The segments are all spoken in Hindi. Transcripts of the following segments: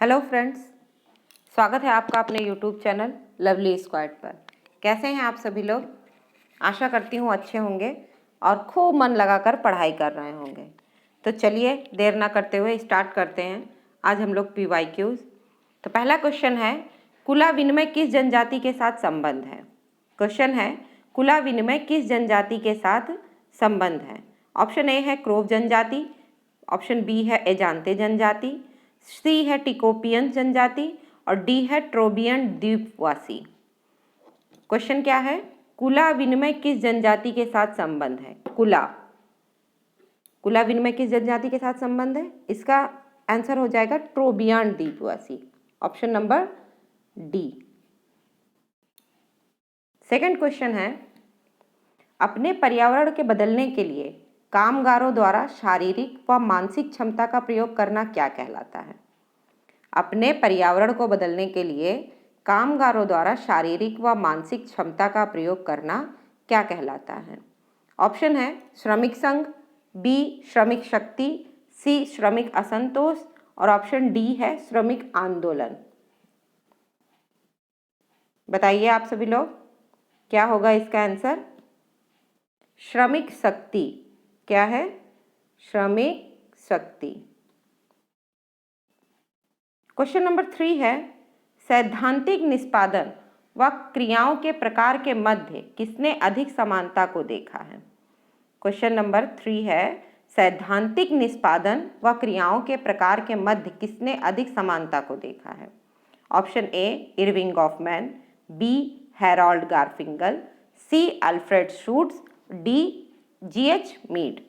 हेलो फ्रेंड्स, स्वागत है आपका अपने यूट्यूब चैनल लवली स्क्वाड पर। कैसे हैं आप सभी लोग? आशा करती हूँ अच्छे होंगे और खूब मन लगाकर पढ़ाई कर रहे होंगे। तो चलिए देर ना करते हुए स्टार्ट करते हैं आज हम लोग PYQs। तो पहला क्वेश्चन है, कुला विनिमय किस जनजाति के साथ संबंध है? क्वेश्चन है, कुला विनिमय किस जनजाति के साथ संबंध है? ऑप्शन ए है क्रोव जनजाति, ऑप्शन बी है एजांते जनजाति, सी है टिकोपियन जनजाति और डी है ट्रोबियन द्वीपवासी। क्वेश्चन क्या है? कुला विनिमय किस जनजाति के साथ संबंध है? कुला विनिमय किस जनजाति के साथ संबंध है? इसका आंसर हो जाएगा ट्रोबियन द्वीपवासी, option number D. Second question है, अपने पर्यावरण के बदलने के लिए कामगारों द्वारा शारीरिक व मानसिक क्षमता का प्रयोग करना क्या कहलाता है? अपने पर्यावरण को बदलने के लिए कामगारों द्वारा शारीरिक व मानसिक क्षमता का प्रयोग करना क्या कहलाता है? ऑप्शन है श्रमिक संघ, बी श्रमिक शक्ति, सी श्रमिक असंतोष और ऑप्शन डी है श्रमिक आंदोलन। बताइए आप सभी लोग, क्या होगा इसका आंसर? श्रमिक शक्ति। क्या है? श्रमिक शक्ति। क्वेश्चन नंबर 3 है, सैद्धांतिक निष्पादन व क्रियाओं के प्रकार के मध्य किसने अधिक समानता को देखा है? क्वेश्चन नंबर 3 है, सैद्धांतिक निष्पादन व क्रियाओं के प्रकार के मध्य किसने अधिक समानता को देखा है? Option A Erving Goffman, B Harold Garfinkel, C Alfred Schutz, D GH Mead.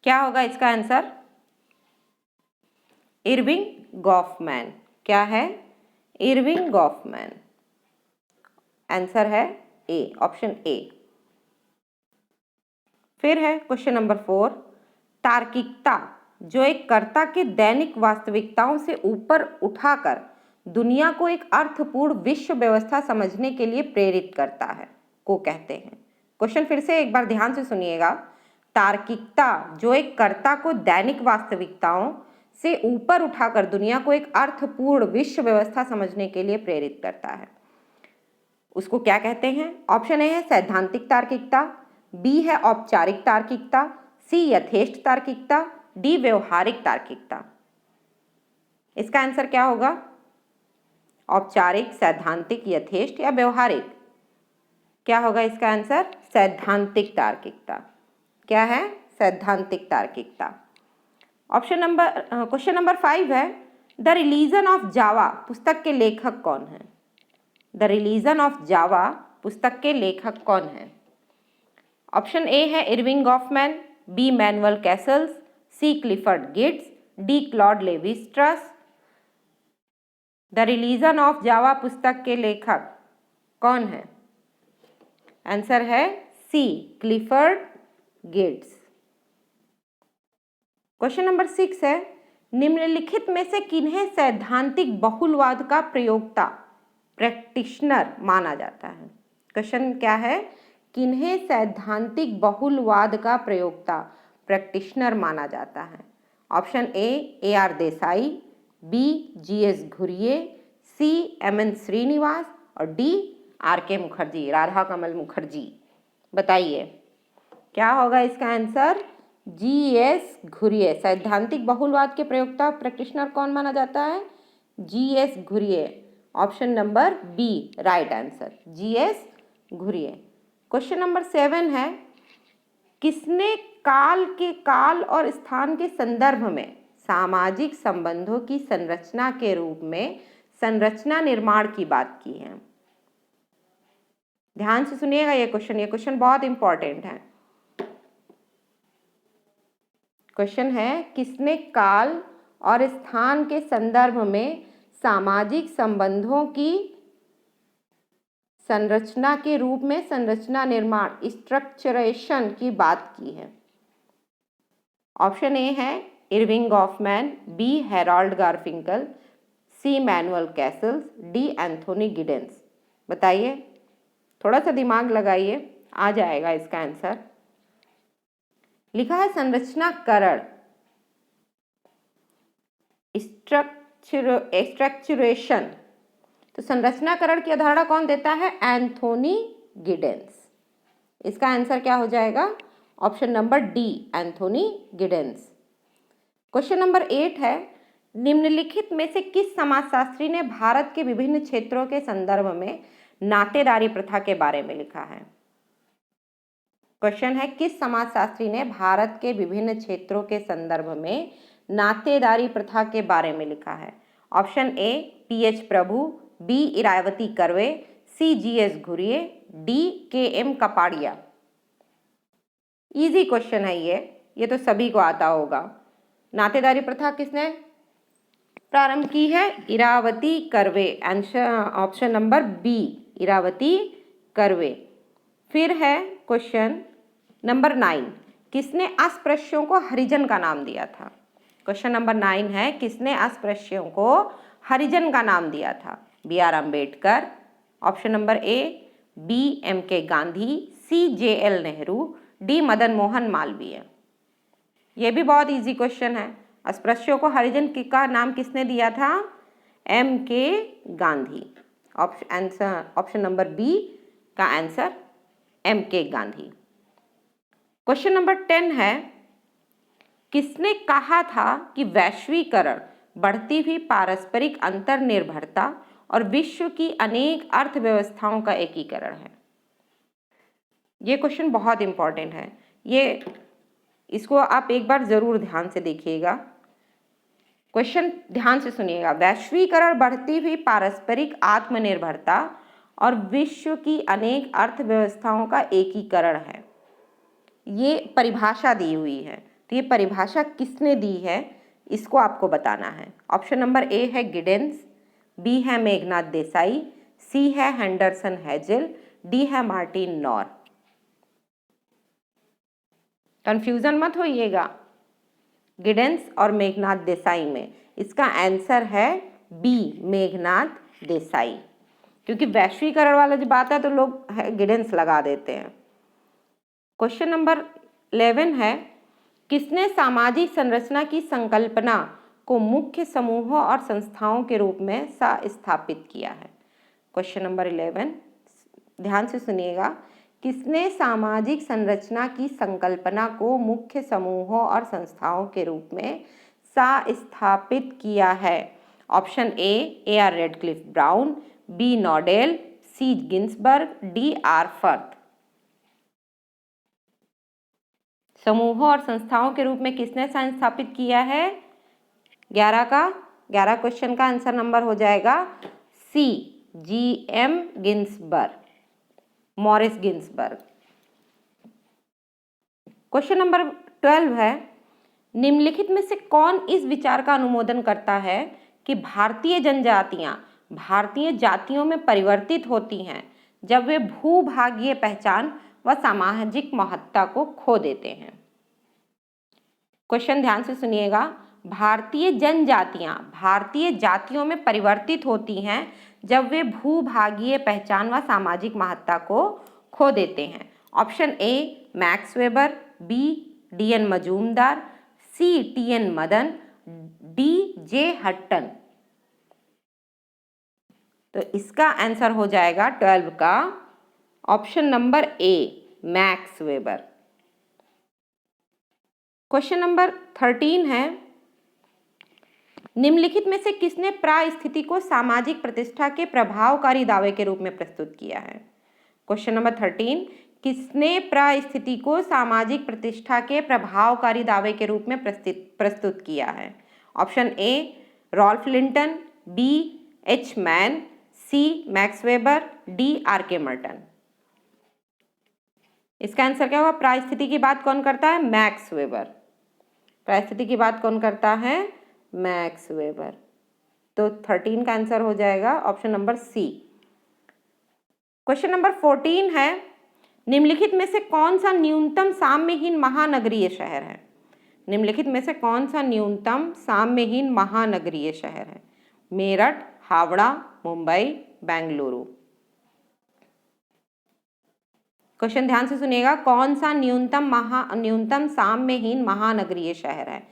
क्या होगा इसका आंसर? Irving Goffman. क्या है? Erving Goffman. आंसर है ए, ऑप्शन ए। फिर है क्वेश्चन नंबर 4, तार्किकता जो एक कर्ता के दैनिक वास्तविकताओं से ऊपर उठाकर दुनिया को एक अर्थपूर्ण विश्व व्यवस्था समझने के लिए प्रेरित करता है को कहते हैं। क्वेश्चन फिर से एक बार ध्यान से सुनिएगा। तार्किकता जो एक कर्ता को दैनिक वास्तविकताओं से ऊपर उठाकर दुनिया को एक अर्थपूर्ण विश्व व्यवस्था समझने के लिए प्रेरित करता है, उसको क्या कहते हैं? ऑप्शन ए है सैद्धांतिक तार्किकता, बी है औपचारिक तार्किकता, सी यथेष्ट तार्किकता, डी व्यवहारिक तार्किकता। इसका आंसर क्या होगा? औपचारिक, सैद्धांतिक, यथेष्ट या व्यवहारिक? क्या होगा इसका आंसर? सैद्धांतिक तार्किकता। क्या है? सैद्धांतिक तार्किकता। क्वेश्चन नंबर 5 है, द रिलीजन ऑफ जावा पुस्तक के लेखक कौन है? द रिलीजन ऑफ जावा पुस्तक के लेखक कौन है? ऑप्शन ए है Erving Goffman, B Manuel Castells, C Clifford Geertz, D Claude Levi Strauss. The religion of Java पुस्तक के लेखक कौन है? आंसर है C Clifford Geertz. Question number 6 है, निम्नलिखित में से किन्हें सैद्धांतिक बहुलवाद का प्रयोक्ता प्रैक्टिशनर माना जाता है? क्वेश्चन क्या है? किन्हें सैद्धांतिक बहुलवाद का प्रयोक्ता प्रैक्टिशनर माना जाता है? Option A AR Desai, B GS Ghurye, C MN Srinivas और डी RK मुखर्जी, राधा कमल मुखर्जी। बताइए क्या होगा इसका आंसर? GS घुरिये। सैद्धांतिक बहुलवाद के प्रयोक्ता प्रैक्टिशनर कौन माना जाता है? GS Ghurye, option number B right answer, GS Ghurye. Question number 7 है, किसने काल और स्थान के संदर्भ में सामाजिक संबंधों की संरचना के रूप में संरचना निर्माण की बात की है? ध्यान से सुनिएगा ये क्वेश्चन बहुत इंपॉर्टेंट है। क्वेश्चन है, किसने काल और स्थान के संदर्भ में सामाजिक संबंधों की संरचना के रूप में संरचना निर्माण स्ट्रक्चरेशन की बात की है? ऑप्शन ए है Erving Goffman, B Harold Garfinkel, C Manuel Castells, D Anthony Giddens. बताइए, थोड़ा सा दिमाग लगाइए, आ जाएगा इसका आंसर। लिखा है संरचनाकरण। स्ट्रक्चरेशन। तो संरचनाकरण की अवधारणा कौन देता है? Anthony Giddens. इसका आंसर क्या हो जाएगा? Option number D, Anthony Giddens. Question number 8 है, निम्नलिखित में से किस समाजशास्त्री ने भारत के विभिन्न क्षेत्रों के संदर्भ में नातेदारी प्रथा के बारे में लिखा है? क्वेश्चन है, किस समाजशास्त्री ने भारत के विभिन्न क्षेत्रों के संदर्भ में नातेदारी प्रथा के बारे में लिखा है? Option A PH Prabhu, B Irawati Karve, C GS Ghurye, D KM Kapadia. Easy question है ये तो सभी को आता होगा। नातेदारी प्रथा किसने प्रारंभ की है? Irawati Karve. Answer option number B, Irawati Karve. फिर है क्वेश्चन नंबर 9, किसने अस्पृश्यों को हरिजन का नाम दिया था? क्वेश्चन नंबर 9 है, किसने अस्पृश्यों को हरिजन का नाम दिया था? B R Ambedkar, option number A B M K Gandhi, C J L Nehru, D Madan Mohan Malviya. ये भी बहुत इजी क्वेश्चन है। अस्पृश्यों को हरिजन का नाम किसने दिया था? M K Gandhi. Option number B का answer M K Gandhi. Question number 10 है, किसने कहा था कि वैश्वीकरण बढ़ती हुई पारस्परिक अंतर्निर्भरता और विश्व की अनेक अर्थव्यवस्थाओं का एकीकरण है? ये क्वेश्चन बहुत इंपॉर्टेंट है, इसको आप एक बार जरूर ध्यान से देखिएगा। क्वेश्चन ध्यान से सुनिएगा। वैश्वीकरण बढ़ती हुई पारस्परिक आत्मनिर्भरता और विश्व की अनेक अर्थव्यवस्थाओं का एकीकरण है, ये परिभाषा दी हुई है। तो ये परिभाषा किसने दी है, इसको आपको बताना है। ऑप्शन नंबर ए है गिडेंस, बी है मेघनाथ देसाई, सी है हेंडरसन हेजल, डी है मार्टिन नॉर। कंफ्यूजन मत होइएगा गिडेंस और मेघनाथ देसाई में। इसका आंसर है बी, मेघनाथ देसाई, क्योंकि वैश्वीकरण वाला जब आता है तो लोग गिडेंस लगा देते हैं। क्वेश्चन नंबर 11 है, किसने सामाजिक संरचना की संकल्पना को मुख्य समूहों और संस्थाओं के रूप में स्थापित किया है? क्वेश्चन नंबर 11 ध्यान से सुनिएगा। किसने सामाजिक संरचना की संकल्पना को मुख्य समूहों और संस्थाओं के रूप में स्थापित किया है? Option A R Radcliffe Brown, B Nadel, C Ginsberg, D R Firth. समूहों और संस्थाओं के रूप में किसने स्थापित किया है? 11 क्वेश्चन का आंसर नंबर हो जाएगा C, G M Ginsberg, Morris Ginsberg. Question number 12 है, निम्नलिखित में से कौन इस विचार का अनुमोदन करता है कि भारतीय जनजातियां भारतीय जातियों में परिवर्तित होती हैं जब वे भूभागीय पहचान व सामाजिक महत्ता को खो देते हैं? क्वेश्चन ध्यान से सुनिएगा। भारतीय जनजातियां भारतीय जातियों में परिवर्तित होती हैं जब वे भूभागीय पहचान व सामाजिक महत्ता को खो देते हैं। Option A Max Weber, B D N Majumdar, C T N Madan, D J Hutton. तो इसका आंसर हो जाएगा 12 का option number A, Max Weber. Question number 13 है, निम्नलिखित में से किसने प्रायस्थिति को सामाजिक प्रतिष्ठा के प्रभावकारी दावे के रूप में प्रस्तुत किया है? क्वेश्चन नंबर 13, किसने प्रायस्थिति को सामाजिक प्रतिष्ठा के प्रभावकारी दावे के रूप में प्रस्तुत किया है? Option A Ralph Linton, B H Maine, C Max Weber, D R K Merton. इसका आंसर क्या होगा? प्रायस्थिति की बात कौन करता है? Max weber. प्रायस्थिति की बात कौन करता है? Max Weber. तो 13 का आंसर हो जाएगा option number C. Question number 14 है, निम्नलिखित में से कौन सा न्यूनतम साम्यहीन महानगरीय शहर है? निम्नलिखित में से कौन सा न्यूनतम साम्यहीन महानगरीय शहर है? मेरठ, हावड़ा, मुंबई, बेंगलुरु। क्वेश्चन ध्यान से सुनिएगा। कौन सा न्यूनतम साम्यहीन महानगरीय शहर है?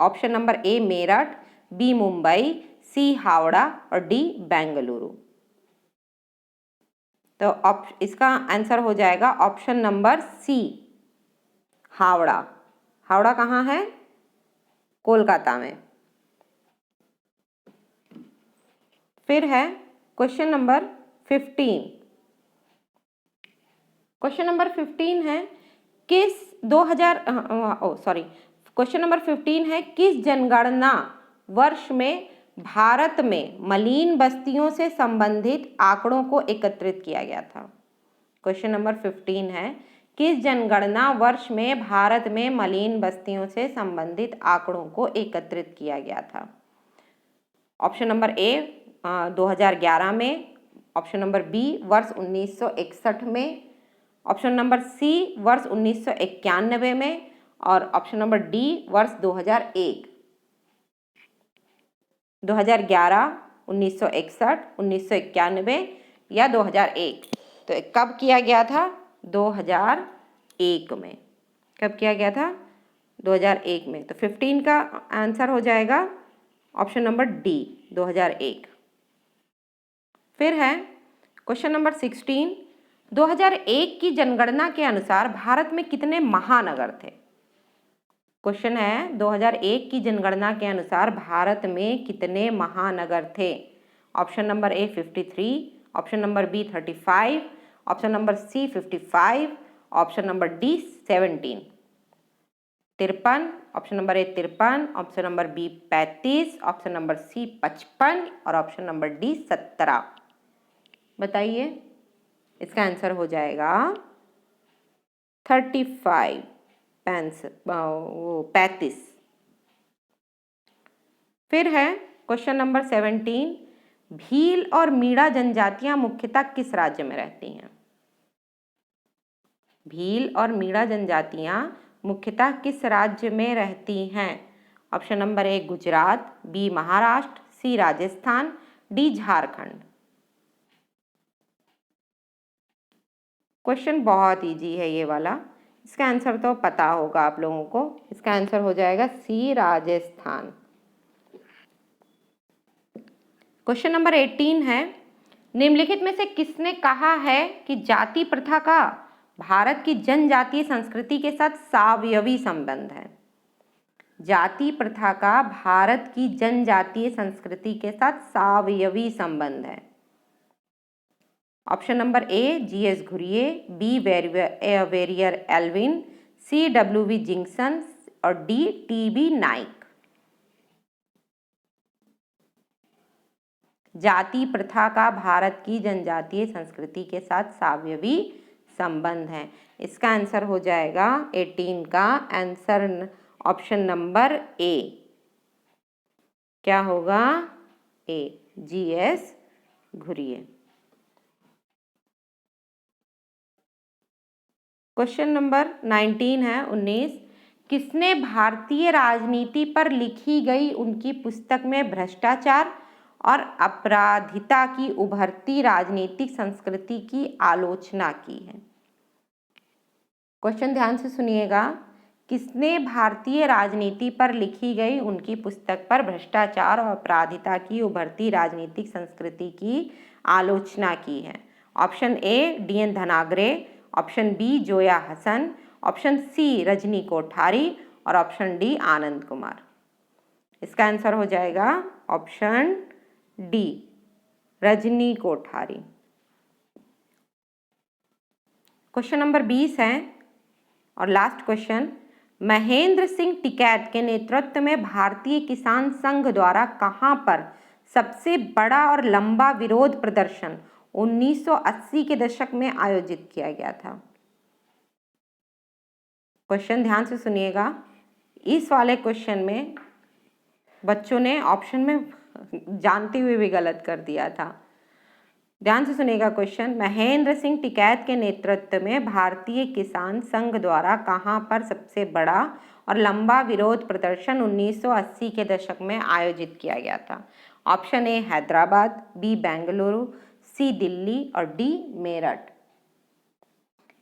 Option number A Meerut, B Mumbai, C Howrah और डी बेंगलुरु। तो इसका आंसर हो जाएगा option number C, Howrah. Howrah कहाँ है? कोलकाता में। फिर है क्वेश्चन नंबर 15। क्वेश्चन नंबर 15 है क्वेश्चन नंबर 15 है किस जनगणना वर्ष में भारत में मलिन बस्तियों से संबंधित आंकड़ों को एकत्रित किया गया था? क्वेश्चन नंबर 15 है किस जनगणना वर्ष में भारत में मलिन बस्तियों से संबंधित आंकड़ों को एकत्रित किया गया था? ऑप्शन नंबर ए 2011 में, ऑप्शन नंबर बी वर्ष 1961 में, ऑप्शन नंबर सी वर्ष 1991 में और ऑप्शन नंबर डी वर्ष 2001। 2011, 1961, 1991 या 2001? तो कब किया गया था? 2001 में। कब किया गया था? 2001 में। तो 15 का आंसर हो जाएगा ऑप्शन नंबर डी, 2001। फिर है क्वेश्चन नंबर 16। 2001 की जनगणना के अनुसार भारत में कितने महानगर थे? क्वेश्चन है 2001 की जनगणना के अनुसार भारत में कितने महानगर थे? Option number A 53, option number B 35, option number C 55, option number D 17। 53, option number A 53, option number B 35, option number C 55 और ऑप्शन नंबर डी 17। बताइए, इसका आंसर हो जाएगा 35। 35। फिर है क्वेश्चन नंबर 17। भील और मीणा जनजातियां मुख्यतः किस राज्य में रहती हैं? भील और मीणा जनजातियां मुख्यतः किस राज्य में रहती हैं? Option number A Gujarat, B Maharashtra, C Rajasthan, D Jharkhand. Question बहुत इजी है ये वाला, इसका आंसर तो पता होगा आप लोगों को। इसका आंसर हो जाएगा सी राजस्थान। क्वेश्चन नंबर 18 है निम्नलिखित में से किसने कहा है कि जाति प्रथा का भारत की जनजातीय संस्कृति के साथ सावयवी संबंध है? जाति प्रथा का भारत की जनजातीय संस्कृति के साथ सावयवी संबंध है। Option number A GS Ghurye, B Verrier Elwin, C W V Grigson और डी टीबी नाइक। जाति प्रथा का भारत की जनजातीय संस्कृति के साथ सावयवी संबंध है। इसका आंसर हो जाएगा 18 का आंसर ऑप्शन नंबर ए। क्या होगा? ए, जीएस घुरिये। क्वेश्चन नंबर 19 है 19। किसने भारतीय राजनीति पर लिखी गई उनकी पुस्तक में भ्रष्टाचार और अपराधिता की उभरती राजनीतिक संस्कृति की आलोचना की है? क्वेश्चन ध्यान से सुनिएगा। किसने भारतीय राजनीति पर लिखी गई उनकी पुस्तक पर भ्रष्टाचार और अपराधिता की उभरती राजनीतिक संस्कृति की आलोचना की है? Option A DN Dhanagare, option B Zoya Hasan, option C Rajni Kothari और ऑप्शन डी आनंद कुमार। इसका आंसर हो जाएगा option D, Rajni Kothari. Question number 20 है और लास्ट क्वेश्चन। महेंद्र सिंह टिकैत के नेतृत्व में भारतीय किसान संघ द्वारा कहां पर सबसे बड़ा और लंबा विरोध प्रदर्शन 1980 के दशक में आयोजित किया गया था? क्वेश्चन ध्यान से सुनिएगा। इस वाले क्वेश्चन में बच्चों ने ऑप्शन में जानते हुए भी गलत कर दिया था। ध्यान से सुनिएगा क्वेश्चन। महेंद्र सिंह टिकैत के नेतृत्व में भारतीय किसान संघ द्वारा कहां पर सबसे बड़ा और लंबा विरोध प्रदर्शन 1980 के दशक में आयोजित किया गया था? Option A Hyderabad, B Bengaluru, C Delhi और डी मेरठ।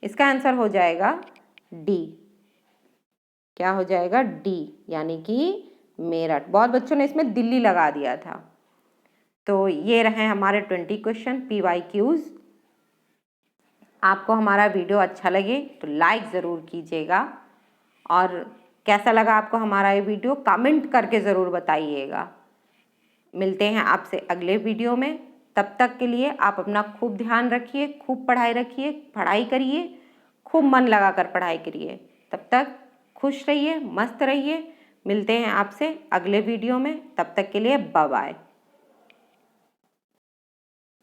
इसका आंसर हो जाएगा डी। क्या हो जाएगा? डी, यानी कि मेरठ। बहुत बच्चों ने इसमें दिल्ली लगा दिया था। तो ये रहे हमारे 20 क्वेश्चन PYQs। आपको हमारा वीडियो अच्छा लगे तो लाइक ज़रूर कीजिएगा, और कैसा लगा आपको हमारा ये वीडियो कमेंट करके ज़रूर बताइएगा। मिलते हैं आपसे अगले वीडियो में। तब तक के लिए आप अपना खूब ध्यान रखिए, खूब पढ़ाई करिए, खूब मन लगाकर पढ़ाई करिए। तब तक खुश रहिए, मस्त रहिए। मिलते हैं आपसे अगले वीडियो में। तब तक के लिए बाय बाय।